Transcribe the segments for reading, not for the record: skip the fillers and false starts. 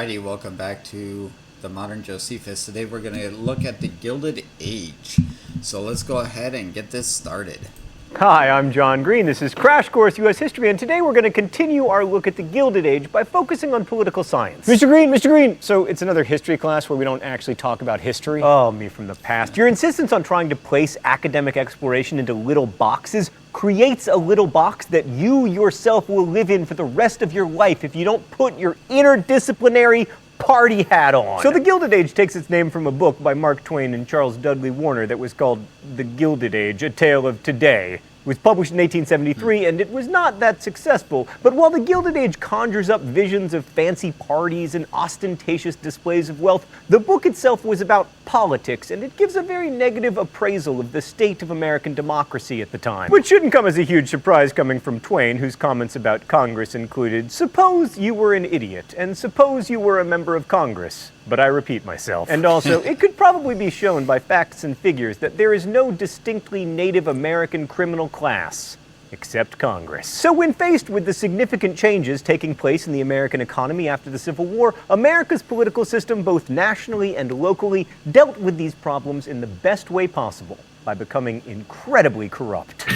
Alrighty, welcome back to the Modern Josephus. Today we're going to look at the Gilded Age. So let's go ahead and get this started. Hi, I'm John Green. This is Crash Course U.S. History, and today we're going to continue our look at the Gilded Age by focusing on political science. Mr. Green! So it's another history class where we don't actually talk about history? Oh, me from the past. Your insistence on trying to place academic exploration into little boxes creates a little box that you yourself will live in for the rest of your life if you don't put your interdisciplinary party hat on. So the Gilded Age takes its name from a book by Mark Twain and Charles Dudley Warner that was called The Gilded Age, A Tale of Today. It was published in 1873, and it was not that successful. But while the Gilded Age conjures up visions of fancy parties and ostentatious displays of wealth, the book itself was about politics, and it gives a very negative appraisal of the state of American democracy at the time. Which shouldn't come as a huge surprise coming from Twain, whose comments about Congress included, "Suppose you were an idiot, and suppose you were a member of Congress." But I repeat myself. And also, it could probably be shown by facts and figures that there is no distinctly Native American criminal class, except Congress. So when faced with the significant changes taking place in the American economy after the Civil War, America's political system, both nationally and locally, dealt with these problems in the best way possible, by becoming incredibly corrupt.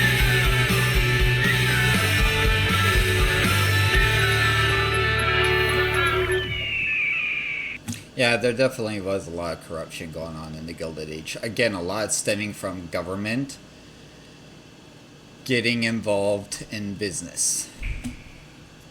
Yeah, there definitely was a lot of corruption going on in the Gilded Age. Again, a lot stemming from government getting involved in business.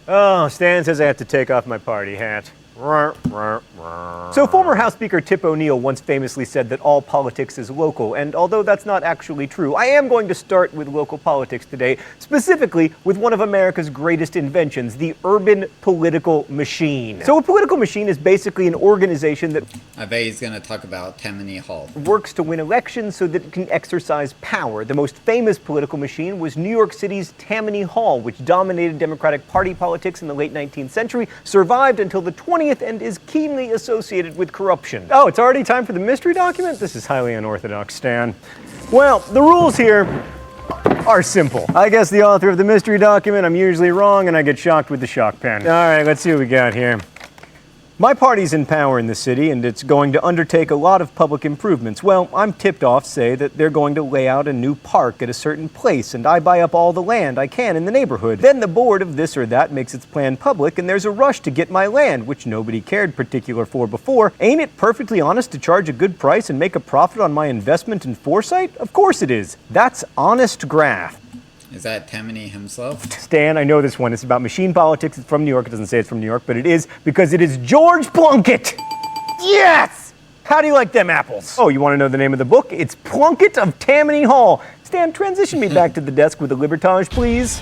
Oh, Stan says I have to take off my party hat. So former House Speaker Tip O'Neill once famously said that all politics is local, and although that's not actually true, I am going to start with local politics today, specifically with one of America's greatest inventions, the urban political machine. So a political machine is basically an organization that I bet he's going to talk about Tammany Hall. Works to win elections so that it can exercise power. The most famous political machine was New York City's Tammany Hall, which dominated Democratic Party politics in the late 19th century, survived until the 20th, and is keenly associated with corruption. Oh, it's already time for the mystery document? This is highly unorthodox, Stan. Well, the rules here are simple. I guess the author of the mystery document, I'm usually wrong, and I get shocked with the shock pen. All right, let's see what we got here. My party's in power in the city, and it's going to undertake a lot of public improvements. Well, I'm tipped off, say, that they're going to lay out a new park at a certain place, and I buy up all the land I can in the neighborhood. Then the board of this or that makes its plan public, and there's a rush to get my land, which nobody cared particular for before. Ain't it perfectly honest to charge a good price and make a profit on my investment and foresight? Of course it is. That's honest graft. Is that Tammany himself? Stan, I know this one. It's about machine politics. It's from New York. It doesn't say it's from New York, but it is because it is George Plunkett! Yes! How do you like them apples? Oh, you want to know the name of the book? It's Plunkett of Tammany Hall. Stan, transition me back to the desk with a libertage, please.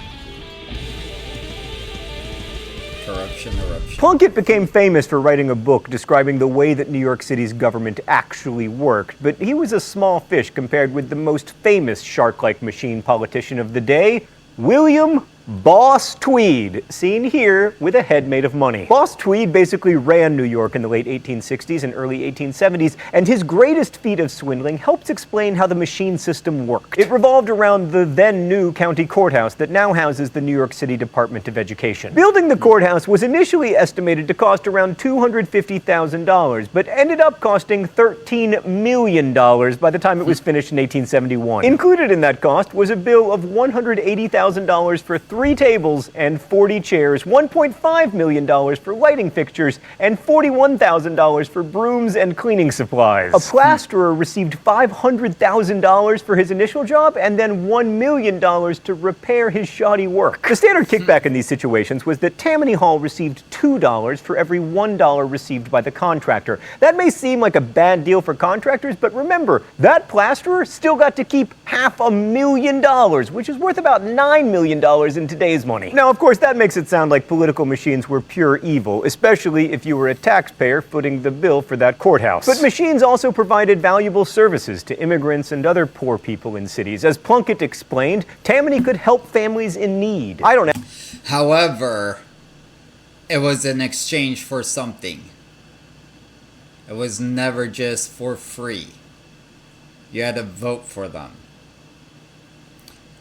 Corruption, eruption. Plunkett became famous for writing a book describing the way that New York City's government actually worked, but he was a small fish compared with the most famous shark-like machine politician of the day, William Boss Tweed, seen here with a head made of money. Boss Tweed basically ran New York in the late 1860s and early 1870s, and his greatest feat of swindling helps explain how the machine system worked. It revolved around the then-new county courthouse that now houses the New York City Department of Education. Building the courthouse was initially estimated to cost around $250,000, but ended up costing $13 million by the time it was finished in 1871. Included in that cost was a bill of $180,000 for 3 tables and 40 chairs, $1.5 million for lighting fixtures, and $41,000 for brooms and cleaning supplies. A plasterer received $500,000 for his initial job and then $1 million to repair his shoddy work. The standard kickback in these situations was that Tammany Hall received $2 for every $1 received by the contractor. That may seem like a bad deal for contractors, but remember, that plasterer still got to keep $500,000, which is worth about $9 million in today's money. Now, of course, that makes it sound like political machines were pure evil, especially if you were a taxpayer footing the bill for that courthouse. But machines also provided valuable services to immigrants and other poor people in cities. As Plunkett explained, Tammany could help families in need. I don't know. However, it was in exchange for something. It was never just for free. You had to vote for them.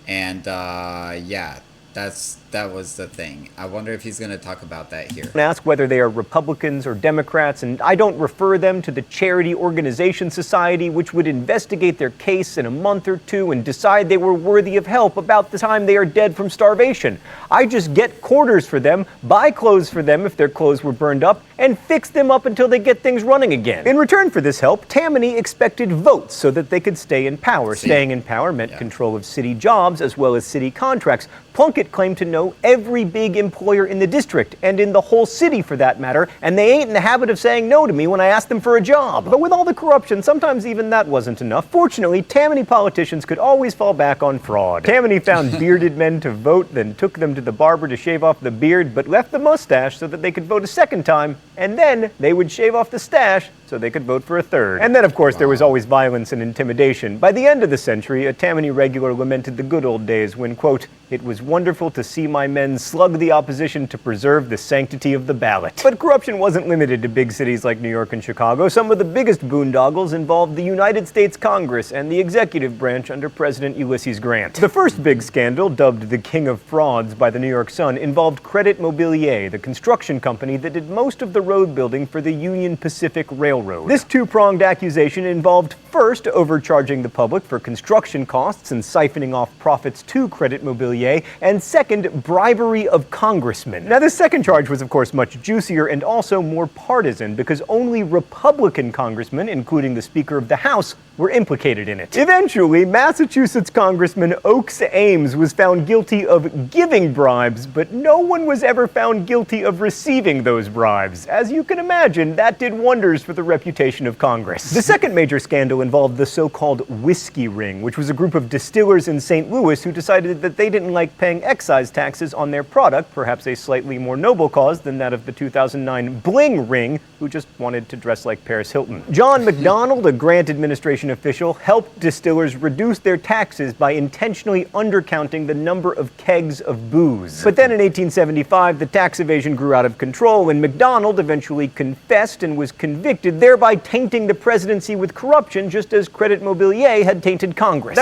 And, yeah, That was the thing. I wonder if he's going to talk about that here. Ask whether they are Republicans or Democrats, and I don't refer them to the Charity Organization Society, which would investigate their case in a month or two and decide they were worthy of help about the time they are dead from starvation. I just get quarters for them, buy clothes for them if their clothes were burned up, and fix them up until they get things running again. In return for this help, Tammany expected votes so that they could stay in power. Staying in power meant control of city jobs as well as city contracts. Plunkett claimed to know every big employer in the district, and in the whole city for that matter, and they ain't in the habit of saying no to me when I ask them for a job. But with all the corruption, sometimes even that wasn't enough. Fortunately, Tammany politicians could always fall back on fraud. Tammany found bearded men to vote, then took them to the barber to shave off the beard, but left the mustache so that they could vote a second time, and then they would shave off the stash so they could vote for a third. And then, of course, there was always violence and intimidation. By the end of the century, a Tammany regular lamented the good old days when, quote, "It was wonderful to see my men slug the opposition to preserve the sanctity of the ballot." But corruption wasn't limited to big cities like New York and Chicago. Some of the biggest boondoggles involved the United States Congress and the executive branch under President Ulysses Grant. The first big scandal, dubbed the King of Frauds by the New York Sun, involved Credit Mobilier, the construction company that did most of the road building for the Union Pacific Railroad. This two-pronged accusation involved first overcharging the public for construction costs and siphoning off profits to Credit Mobilier, and second, bribery of congressmen. Now, this second charge was, of course, much juicier and also more partisan because only Republican congressmen, including the Speaker of the House, were implicated in it. Eventually, Massachusetts Congressman Oakes Ames was found guilty of giving bribes, but no one was ever found guilty of receiving those bribes. As you can imagine, that did wonders for the reputation of Congress. The second major scandal involved the so-called Whiskey Ring, which was a group of distillers in St. Louis who decided that they didn't like paying excise taxes on their product, perhaps a slightly more noble cause than that of the 2009 Bling Ring, who just wanted to dress like Paris Hilton. John McDonald, a Grant administration official, helped distillers reduce their taxes by intentionally undercounting the number of kegs of booze. But then in 1875, the tax evasion grew out of control, and McDonald eventually confessed and was convicted, thereby tainting the presidency with corruption, just as Credit Mobilier had tainted Congress.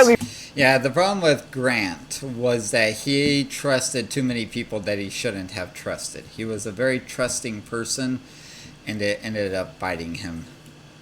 Yeah, the problem with Grant was that he trusted too many people that he shouldn't have trusted. He was a very trusting person, and it ended up biting him.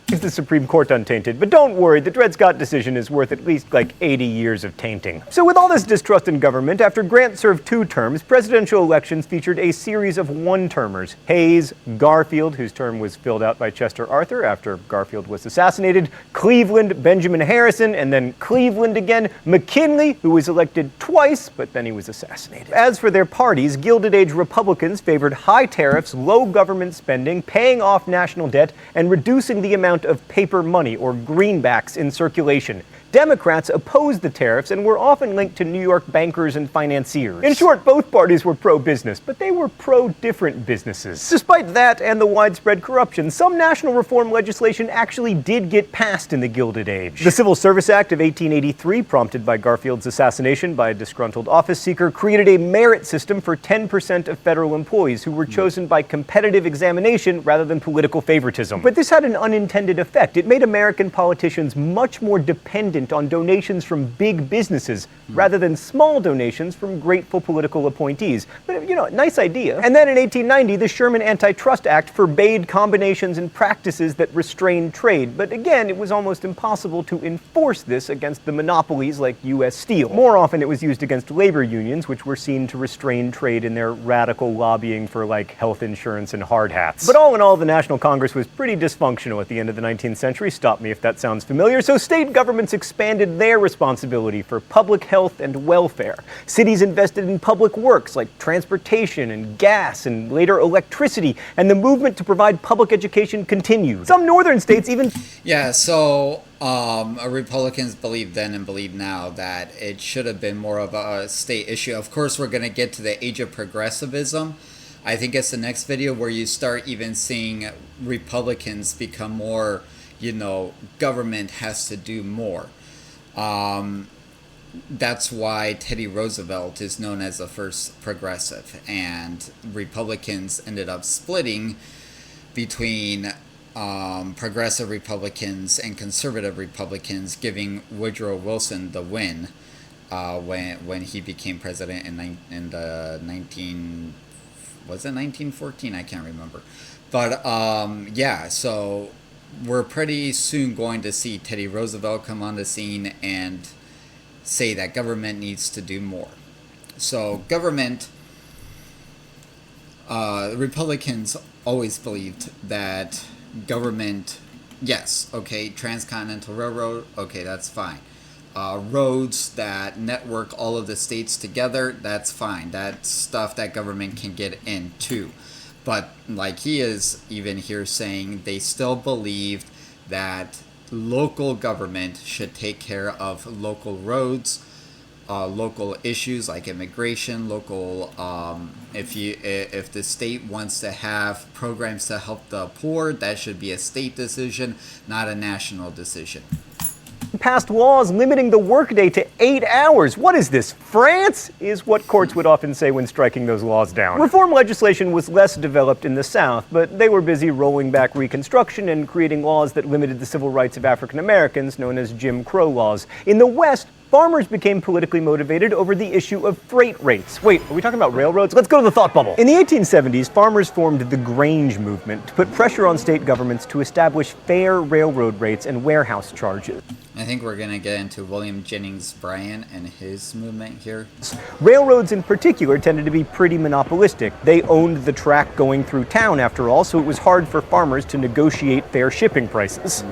The Supreme Court untainted, but don't worry, the Dred Scott decision is worth at least like 80 years of tainting. So with all this distrust in government, after Grant served 2 terms, presidential elections featured a series of one-termers. Hayes, Garfield, whose term was filled out by Chester Arthur after Garfield was assassinated, Cleveland, Benjamin Harrison, and then Cleveland again, McKinley, who was elected twice, but then he was assassinated. As for their parties, Gilded Age Republicans favored high tariffs, low government spending, paying off national debt, and reducing the amount of paper money, or greenbacks, in circulation. Democrats opposed the tariffs and were often linked to New York bankers and financiers. In short, both parties were pro-business, but they were pro-different businesses. Despite that and the widespread corruption, some national reform legislation actually did get passed in the Gilded Age. The Civil Service Act of 1883, prompted by Garfield's assassination by a disgruntled office seeker, created a merit system for 10% of federal employees who were chosen by competitive examination rather than political favoritism. But this had an unintended effect. It made American politicians much more dependent on donations from big businesses rather than small donations from grateful political appointees. But, nice idea. And then in 1890, the Sherman Antitrust Act forbade combinations and practices that restrained trade. But again, it was almost impossible to enforce this against the monopolies like U.S. Steel. More often, it was used against labor unions, which were seen to restrain trade in their radical lobbying for, health insurance and hard hats. But all in all, the National Congress was pretty dysfunctional at the end of the 19th century. Stop me if that sounds familiar. So state governments expanded their responsibility for public health and welfare. Cities invested in public works like transportation and gas and later electricity, and the movement to provide public education continued. Some northern states even... Yeah, so Republicans believe then and believe now that it should have been more of a state issue. Of course, we're going to get to the age of progressivism. I think it's the next video where you start even seeing Republicans become more, government has to do more. That's why Teddy Roosevelt is known as the first progressive, and Republicans ended up splitting between progressive Republicans and conservative Republicans, giving Woodrow Wilson the win when he became president in the 1914? I can't remember. But yeah, so we're pretty soon going to see Teddy Roosevelt come on the scene and say that government needs to do more. So government, Republicans always believed that government, yes, okay, Transcontinental Railroad, okay, that's fine. Roads that network all of the states together, that's fine. That's stuff that government can get into. But like he is even here saying, they still believed that local government should take care of local roads, local issues like immigration, local if the state wants to have programs to help the poor, that should be a state decision, not a national decision. Passed laws limiting the workday to 8 hours. What is this, France? Is what courts would often say when striking those laws down. Reform legislation was less developed in the South, but they were busy rolling back Reconstruction and creating laws that limited the civil rights of African Americans, known as Jim Crow laws. In the West, farmers became politically motivated over the issue of freight rates. Wait, are we talking about railroads? Let's go to the thought bubble. In the 1870s, farmers formed the Grange movement to put pressure on state governments to establish fair railroad rates and warehouse charges. I think we're going to get into William Jennings Bryan and his movement here. Railroads in particular tended to be pretty monopolistic. They owned the track going through town, after all, so it was hard for farmers to negotiate fair shipping prices.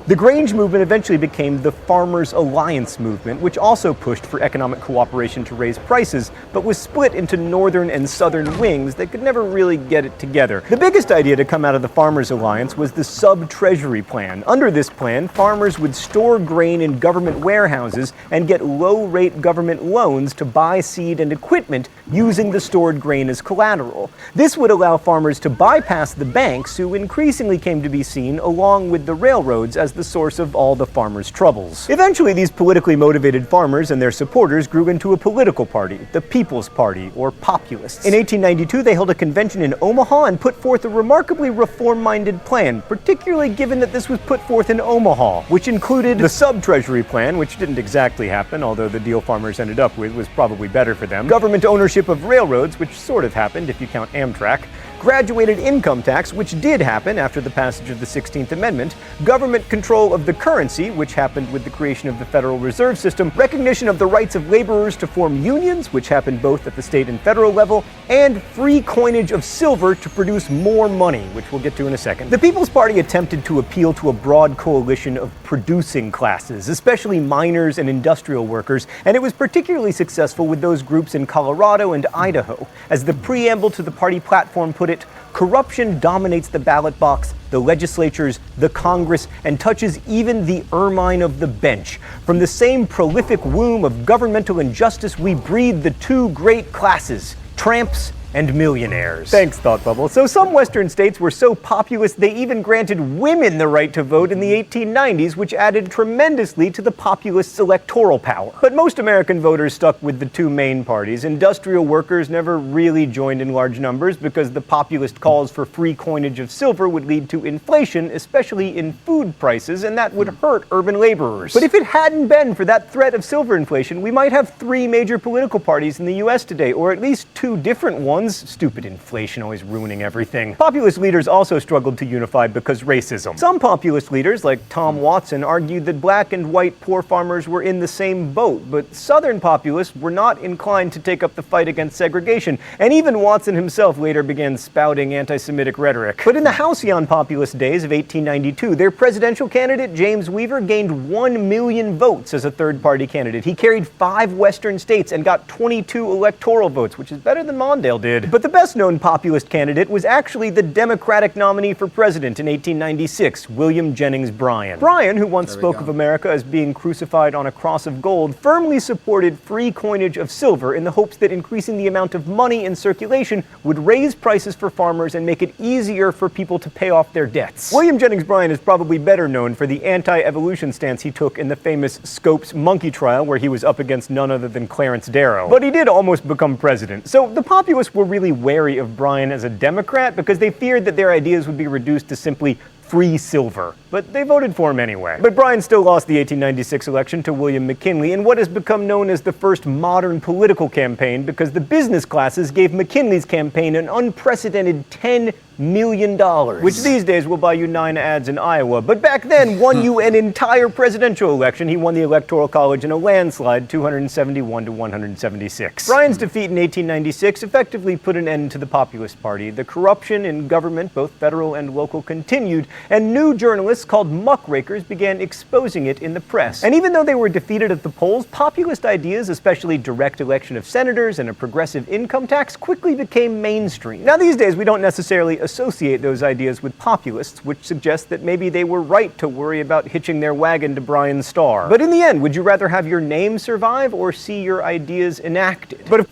The Grange movement eventually became the Farmers' Alliance movement, which also pushed for economic cooperation to raise prices, but was split into northern and southern wings that could never really get it together. The biggest idea to come out of the Farmers' Alliance was the sub-treasury plan. Under this plan, farmers would store grain in government warehouses and get low-rate government loans to buy seed and equipment using the stored grain as collateral. This would allow farmers to bypass the banks, who increasingly came to be seen, along with the railroads, as the source of all the farmers' troubles. Eventually, these politically motivated farmers and their supporters grew into a political party, the People's Party, or Populists. In 1892, they held a convention in Omaha and put forth a remarkably reform-minded plan, particularly given that this was put forth in Omaha, which included the sub-treasury plan, which didn't exactly happen, although the deal farmers ended up with was probably better for them, government ownership of railroads, which sort of happened if you count Amtrak, graduated income tax, which did happen after the passage of the 16th Amendment, government control of the currency, which happened with the creation of the Federal Reserve System, recognition of the rights of laborers to form unions, which happened both at the state and federal level, and free coinage of silver to produce more money, which we'll get to in a second. The People's Party attempted to appeal to a broad coalition of producing classes, especially miners and industrial workers, and it was particularly successful with those groups in Colorado and Idaho. As the preamble to the party platform put it, corruption dominates the ballot box, the legislatures, the Congress, and touches even the ermine of the bench. From the same prolific womb of governmental injustice, we breed the two great classes, tramps and millionaires. Thanks, Thought Bubble. So some Western states were so populist they even granted women the right to vote in the 1890s, which added tremendously to the populists' electoral power. But most American voters stuck with the two main parties. Industrial workers never really joined in large numbers because the populist calls for free coinage of silver would lead to inflation, especially in food prices, and that would hurt urban laborers. But if it hadn't been for that threat of silver inflation, we might have three major political parties in the US today, or at least two different ones. Stupid inflation always ruining everything. Populist leaders also struggled to unify because racism. Some populist leaders, like Tom Watson, argued that black and white poor farmers were in the same boat, but Southern populists were not inclined to take up the fight against segregation, and even Watson himself later began spouting anti-Semitic rhetoric. But in the halcyon populist days of 1892, their presidential candidate, James Weaver, gained 1 million votes as a third-party candidate. He carried 5 Western states and got 22 electoral votes, which is better than Mondale did. But the best-known populist candidate was actually the Democratic nominee for president in 1896, William Jennings Bryan. Bryan, who once spoke of America as being crucified on a cross of gold, firmly supported free coinage of silver in the hopes that increasing the amount of money in circulation would raise prices for farmers and make it easier for people to pay off their debts. William Jennings Bryan is probably better known for the anti-evolution stance he took in the famous Scopes monkey trial, where he was up against none other than Clarence Darrow. But he did almost become president. So the populists were really wary of Bryan as a Democrat because they feared that their ideas would be reduced to simply free silver. But they voted for him anyway. But Bryan still lost the 1896 election to William McKinley in what has become known as the first modern political campaign, because the business classes gave McKinley's campaign an unprecedented $10 million, which these days will buy you 9 ads in Iowa. But back then won you an entire presidential election. He won the Electoral College in a landslide, 271 to 176. Bryan's defeat in 1896 effectively put an end to the Populist Party. The corruption in government, both federal and local, continued, and new journalists called muckrakers began exposing it in the press. And even though they were defeated at the polls, populist ideas, especially direct election of senators and a progressive income tax, quickly became mainstream. Now these days we don't necessarily associate those ideas with populists, which suggests that maybe they were right to worry about hitching their wagon to Bryan's star. But in the end, would you rather have your name survive or see your ideas enacted? But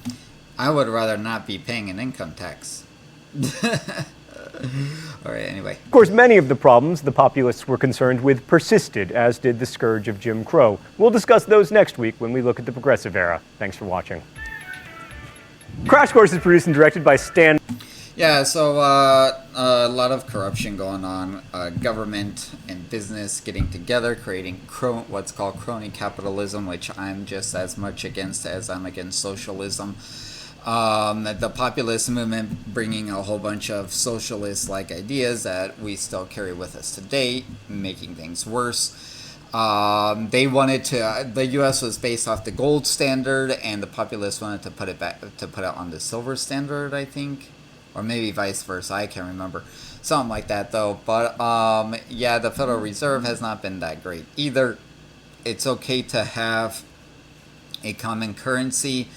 I would rather not be paying an income tax. All right, anyway. Of course, many of the problems the populists were concerned with persisted, as did the scourge of Jim Crow. We'll discuss those next week when we look at the Progressive Era. Thanks for watching. Crash Course is produced and directed by Stan. Yeah, so a lot of corruption going on. Government and business getting together, creating what's called crony capitalism, which I'm just as much against as I'm against socialism. The populist movement bringing a whole bunch of socialist-like ideas that we still carry with us today, making things worse. They wanted to. The U.S. was based off the gold standard, and the populists wanted to put it on the silver standard, I think. Or maybe vice versa, I can't remember. Something like that, though. But, yeah, the Federal Reserve has not been that great either. It's okay to have a common currency,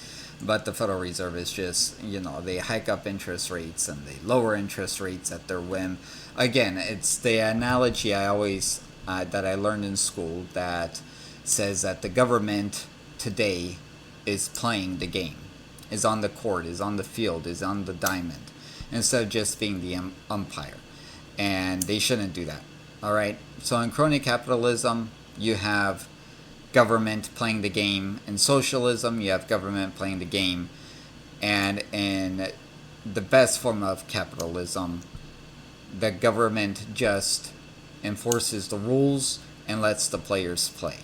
but the Federal Reserve is just, they hike up interest rates and they lower interest rates at their whim. Again, it's the analogy I always, that I learned in school that says that the government today is playing the game, is on the court, is on the field, is on the diamond, instead of just being the umpire. And they shouldn't do that. All right? So in crony capitalism, you have government playing the game. In socialism, you have government playing the game. And in the best form of capitalism, the government just enforces the rules and lets the players play.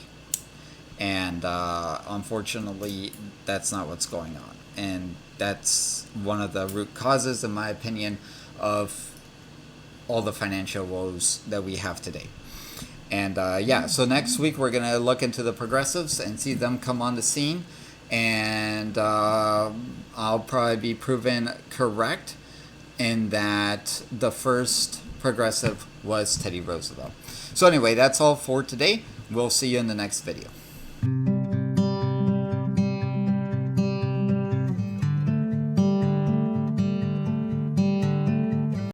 And unfortunately, that's not what's going on. And that's one of the root causes, in my opinion, of all the financial woes that we have today. And yeah, so next week we're going to look into the progressives and see them come on the scene. And I'll probably be proven correct in that the first progressive was Teddy Roosevelt. So anyway, that's all for today. We'll see you in the next video.